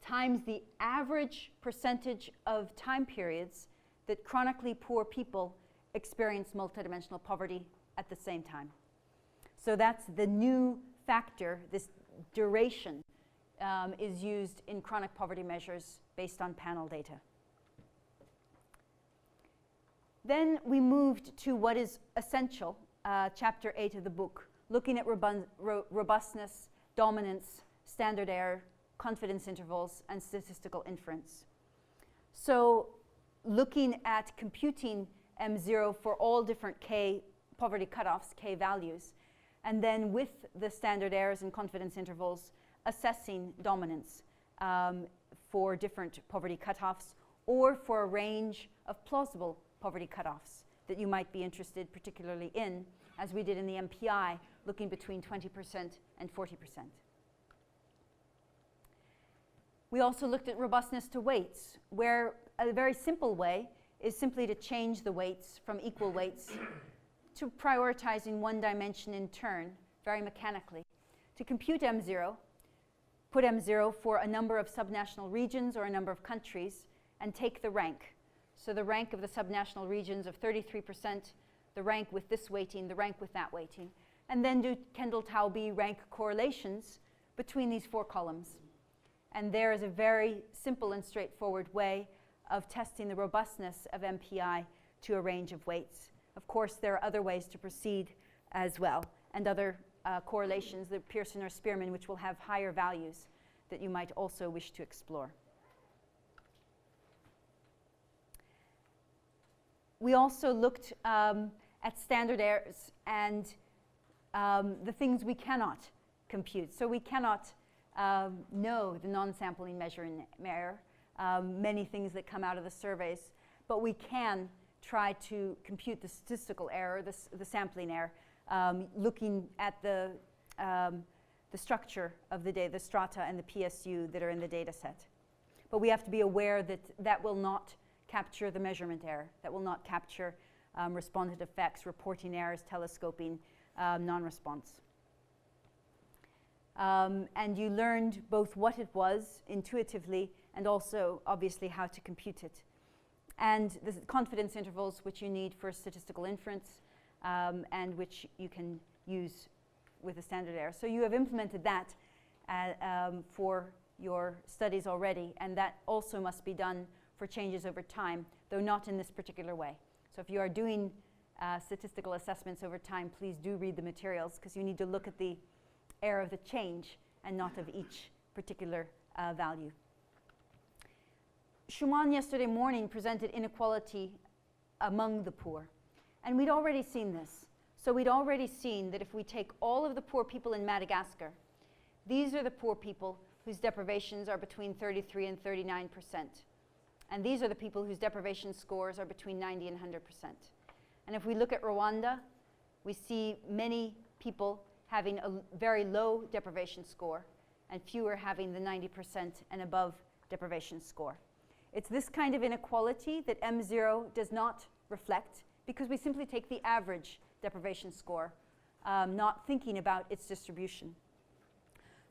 times the average percentage of time periods that chronically poor people experience multidimensional poverty at the same time. So that's the new factor, this duration is used in chronic poverty measures based on panel data. Then we moved to what is essential, chapter 8 of the book, looking at robustness, dominance, standard error, confidence intervals, and statistical inference. So looking at computing M0 for all different K poverty cutoffs, K values, and then with the standard errors and confidence intervals, assessing dominance for different poverty cutoffs or for a range of plausible poverty cutoffs that you might be interested particularly in, as we did in the MPI, looking between 20% and 40%. We also looked at robustness to weights, where a very simple way is simply to change the weights from equal weights to prioritizing one dimension in turn, very mechanically. To compute M0, put M0 for a number of subnational regions or a number of countries, and take the rank. So the rank of the subnational regions of 33%, the rank with this weighting, the rank with that weighting, and then do Kendall-Taubes rank correlations between these 4 columns. And there is a very simple and straightforward way of testing the robustness of MPI to a range of weights. Of course, there are other ways to proceed as well, and other correlations, the Pearson or Spearman, which will have higher values that you might also wish to explore. We also looked at standard errors and the things we cannot compute. So we cannot know the non-sampling measuring error, many things that come out of the surveys, but we can try to compute the statistical error, the sampling error, looking at the structure of the data, the strata and the PSU that are in the data set. But we have to be aware that that will not capture the measurement error, that will not capture respondent effects, reporting errors, telescoping, non-response. And you learned both what it was intuitively and also obviously how to compute it. And the confidence intervals which you need for statistical inference and which you can use with a standard error. So you have implemented that for your studies already, and that also must be done for changes over time, though not in this particular way. So if you are doing statistical assessments over time, please do read the materials, because you need to look at the error of the change and not of each particular value. Schumann yesterday morning presented inequality among the poor. And we'd already seen this. So we'd already seen that if we take all of the poor people in Madagascar, these are the poor people whose deprivations are between 33 and 39%. And these are the people whose deprivation scores are between 90 and 100%. And if we look at Rwanda, we see many people having a very low deprivation score and fewer having the 90% and above deprivation score. It's this kind of inequality that M0 does not reflect, because we simply take the average deprivation score, not thinking about its distribution.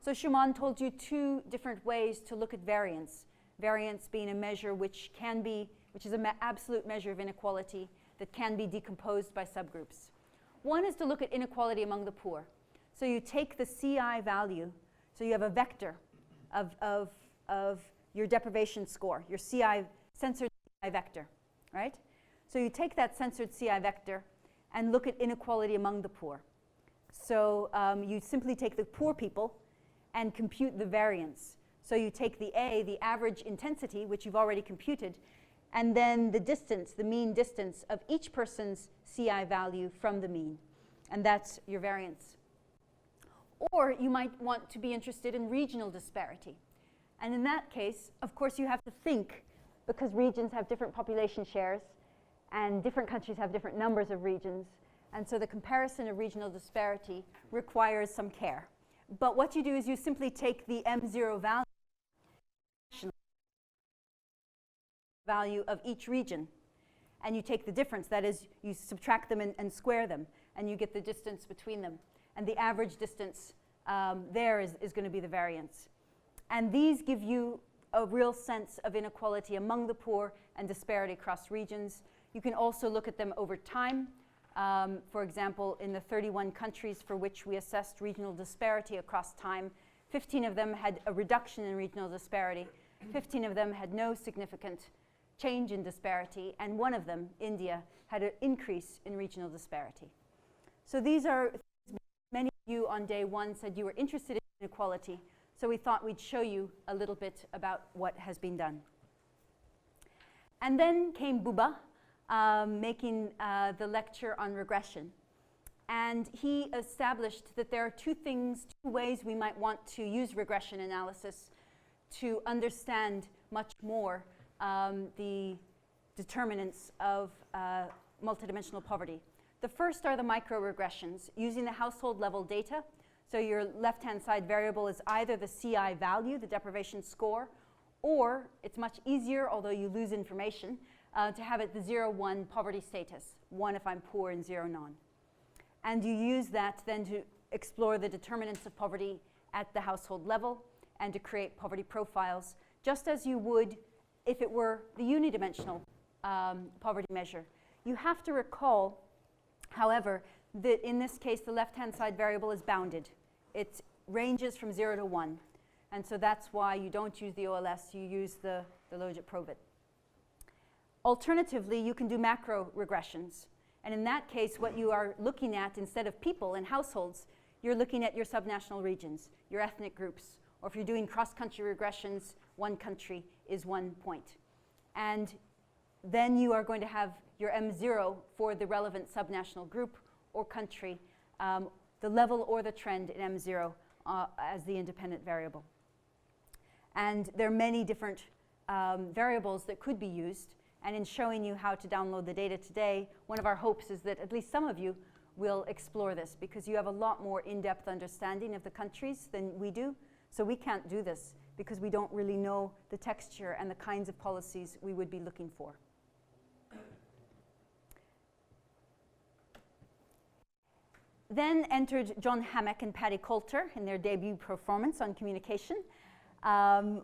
So Schumann told you 2 different ways to look at variance. Variance being a measure which is an absolute measure of inequality that can be decomposed by subgroups. One is to look at inequality among the poor. So you take the CI value, so you have a vector of your deprivation score, your CI, censored CI vector, right? So you take that censored CI vector and look at inequality among the poor. So you simply take the poor people and compute the variance. So you take the A, the average intensity, which you've already computed, and then the distance, the mean distance of each person's CI value from the mean. And that's your variance. Or you might want to be interested in regional disparity. And in that case, of course, you have to think, because regions have different population shares, and different countries have different numbers of regions, and so the comparison of regional disparity requires some care. But what you do is you simply take the M0 value of each region, and you take the difference, that is, you subtract them and square them, and you get the distance between them. And the average distance there is going to be the variance. And these give you a real sense of inequality among the poor and disparity across regions. You can also look at them over time. For example, in the 31 countries for which we assessed regional disparity across time, 15 of them had a reduction in regional disparity, 15 of them had no significant change in disparity, and one of them, India, had an increase in regional disparity. So these are, many of you on day 1 said you were interested in inequality, so we thought we'd show you a little bit about what has been done. And then came Buba, making the lecture on regression. And he established that there are two ways we might want to use regression analysis to understand much more the determinants of multidimensional poverty. The first are the microregressions, using the household level data. So your left-hand side variable is either the CI value, the deprivation score, or it's much easier, although you lose information, to have it the 0-1 poverty status, 1 if I'm poor and 0 non. And you use that then to explore the determinants of poverty at the household level and to create poverty profiles, just as you would if it were the unidimensional poverty measure. You have to recall, however, that in this case the left-hand side variable is bounded. It ranges from 0 to 1. And so that's why you don't use the OLS, you use the logit-provit. Alternatively, you can do macro regressions. And in that case, what you are looking at, instead of people and households, you're looking at your subnational regions, your ethnic groups. Or if you're doing cross-country regressions, one country is 1 point. And then you are going to have your M0 for the relevant subnational group or country, the level or the trend in M0 as the independent variable. And there are many different variables that could be used. And in showing you how to download the data today, one of our hopes is that at least some of you will explore this, because you have a lot more in-depth understanding of the countries than we do. So we can't do this because we don't really know the texture and the kinds of policies we would be looking for. Then entered John Hammack and Paddy Coulter in their debut performance on communication,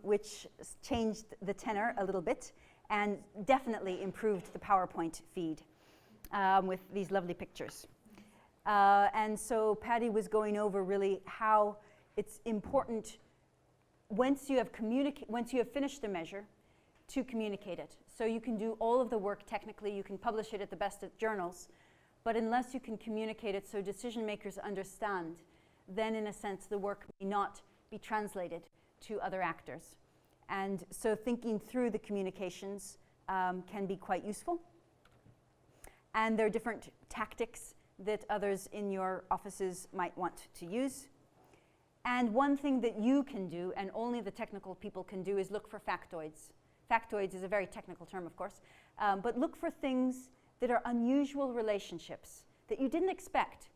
which changed the tenor a little bit and definitely improved the PowerPoint feed with these lovely pictures. And so Paddy was going over really how it's important once you have finished the measure to communicate it. So you can do all of the work technically, you can publish it at the best of journals, but unless you can communicate it so decision makers understand, then in a sense the work may not be translated to other actors. And so thinking through the communications can be quite useful. And there are different tactics that others in your offices might want to use. And one thing that you can do, and only the technical people can do, is look for factoids. Factoids is a very technical term, of course, but look for things that are unusual relationships that you didn't expect.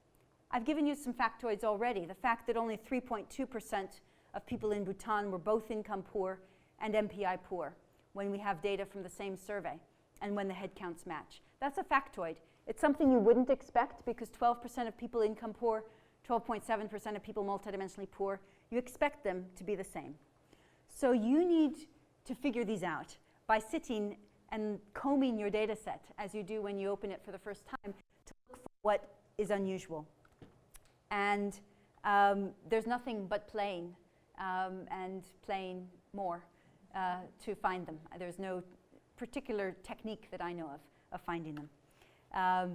I've given you some factoids already. The fact that only 3.2% of people in Bhutan were both income poor and MPI poor when we have data from the same survey and when the headcounts match. That's a factoid. It's something you wouldn't expect because 12% of people income poor, 12.7% of people multidimensionally poor, you expect them to be the same. So you need to figure these out by sitting and combing your data set as you do when you open it for the first time to look for what is unusual. And there's nothing but playing and playing more to find them. There's no particular technique that I know of finding them.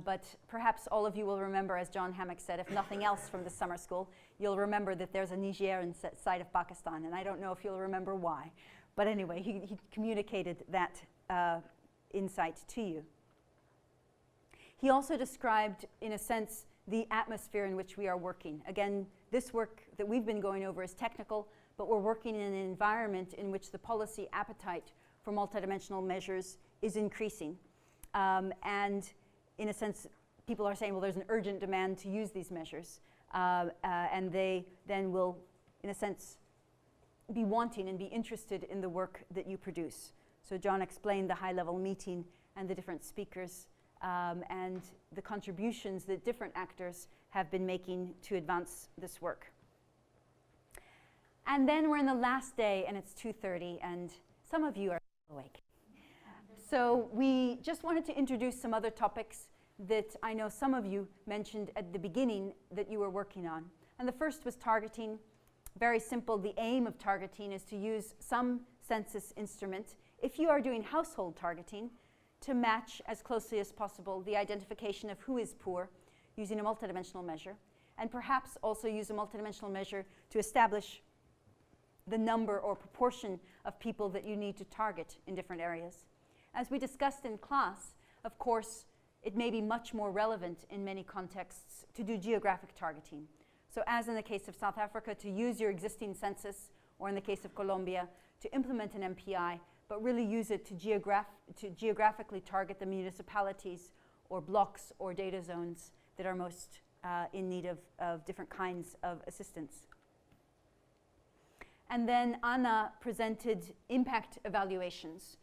But perhaps all of you will remember, as John Hammack said, if nothing else from the summer school, you'll remember that there's a Nigerian side of Pakistan, and I don't know if you'll remember why. But anyway, he communicated that insight to you. He also described, in a sense, the atmosphere in which we are working. Again, this work that we've been going over is technical, but we're working in an environment in which the policy appetite for multidimensional measures is increasing. And in a sense, people are saying, well, there's an urgent demand to use these measures. And they then will, in a sense, be wanting and be interested in the work that you produce. So John explained the high-level meeting and the different speakers and the contributions that different actors have been making to advance this work. And then we're in the last day, and it's 2:30, and some of you are awake. So we just wanted to introduce some other topics that I know some of you mentioned at the beginning that you were working on. And the first was targeting. Very simple. The aim of targeting is to use some census instrument, if you are doing household targeting, to match as closely as possible the identification of who is poor using a multidimensional measure, and perhaps also use a multidimensional measure to establish the number or proportion of people that you need to target in different areas. As we discussed in class, of course, it may be much more relevant in many contexts to do geographic targeting. So as in the case of South Africa, to use your existing census, or in the case of Colombia, to implement an MPI, but really use it to geographically target the municipalities or blocks or data zones that are most in need of different kinds of assistance. And then Anna presented impact evaluations,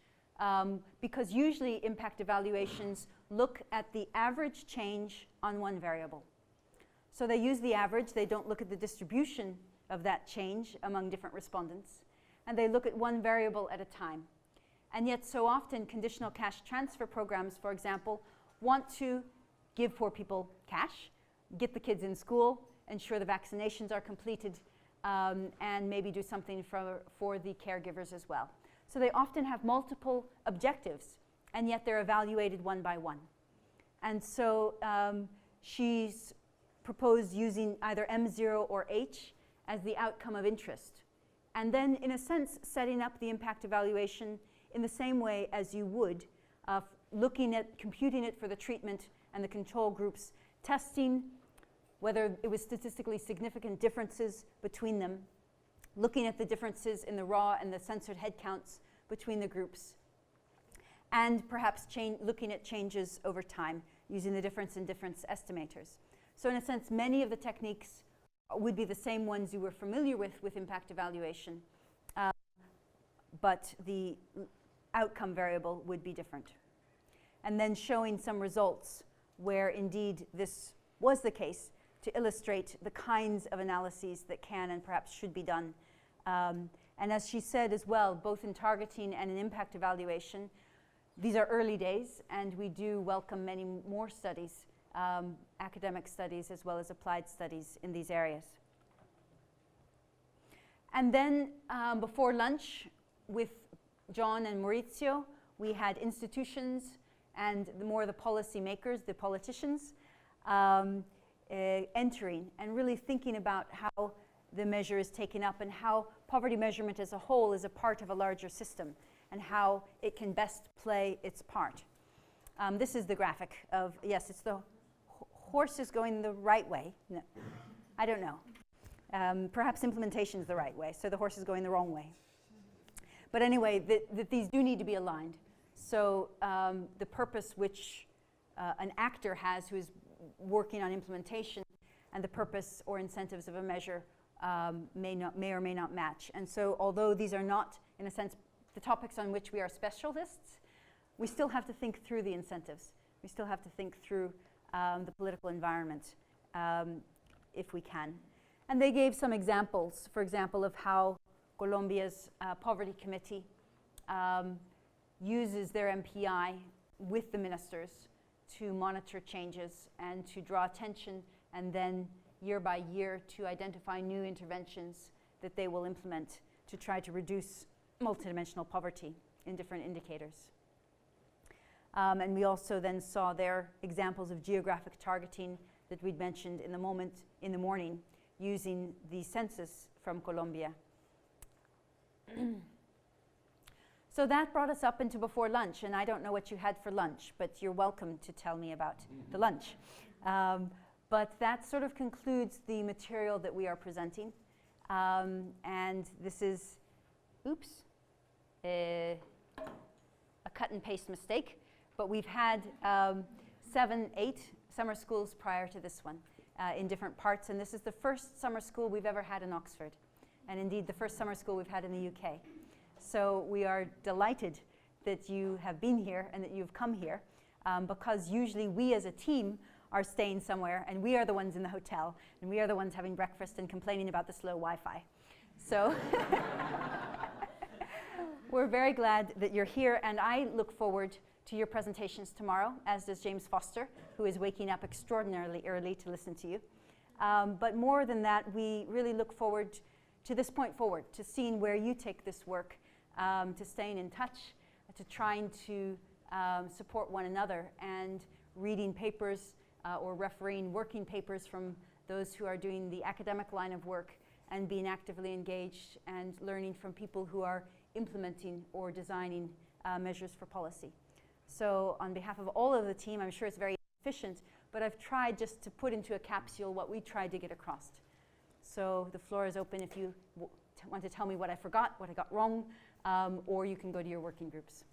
because usually impact evaluations look at the average change on one variable. So they use the average, they don't look at the distribution of that change among different respondents, and they look at one variable at a time. And yet so often conditional cash transfer programs, for example, want to give poor people cash, get the kids in school, ensure the vaccinations are completed, and maybe do something for the caregivers as well. So they often have multiple objectives, and yet they're evaluated one by one. And so she's proposed using either M0 or H as the outcome of interest. And then, in a sense, setting up the impact evaluation in the same way as you would, looking at computing it for the treatment and the control groups, testing whether it was statistically significant differences between them, looking at the differences in the raw and the censored head counts between the groups, and perhaps looking at changes over time using the difference in difference estimators. So in a sense, many of the techniques would be the same ones you were familiar with impact evaluation, but the outcome variable would be different. And then showing some results where indeed this was the case to illustrate the kinds of analyses that can and perhaps should be done. And as she said as well, both in targeting and in impact evaluation, these are early days, and we do welcome many more studies, academic studies as well as applied studies in these areas. And then before lunch with John and Maurizio, we had institutions and the policy makers, the politicians, entering and really thinking about how the measure is taken up and how poverty measurement as a whole is a part of a larger system and how it can best play its part. This is the graphic of, yes, it's the horse is going the right way. No, I don't know. Perhaps implementation is the right way, so the horse is going the wrong way. But anyway, that these do need to be aligned. So the purpose which an actor has who is working on implementation and the purpose or incentives of a measure may or may not match. And so although these are not, in a sense, the topics on which we are specialists, we still have to think through the incentives. We still have to think through the political environment if we can. And they gave some examples, for example, of how Colombia's Poverty Committee uses their MPI with the ministers to monitor changes and to draw attention, and then year by year to identify new interventions that they will implement to try to reduce multidimensional poverty in different indicators. And we also then saw their examples of geographic targeting that we'd mentioned in the morning using the census from Colombia. So that brought us up into before lunch, and I don't know what you had for lunch, but you're welcome to tell me about the lunch. But that sort of concludes the material that we are presenting. And this is, oops, a cut and paste mistake, but we've had 7, 8 summer schools prior to this one in different parts, and this is the first summer school we've ever had in Oxford, and indeed the first summer school we've had in the UK. So we are delighted that you have been here and that you've come here, because usually we as a team are staying somewhere and we are the ones in the hotel and we are the ones having breakfast and complaining about the slow Wi-Fi. So we're very glad that you're here, and I look forward to your presentations tomorrow, as does James Foster, who is waking up extraordinarily early to listen to you. But more than that, we really look forward to this point forward, to seeing where you take this work, to staying in touch, to trying to support one another, and reading papers or refereeing working papers from those who are doing the academic line of work, and being actively engaged and learning from people who are implementing or designing measures for policy. So on behalf of all of the team, I'm sure it's very efficient, but I've tried just to put into a capsule what we tried to get across. So the floor is open if you want to tell me what I forgot, what I got wrong, or you can go to your working groups.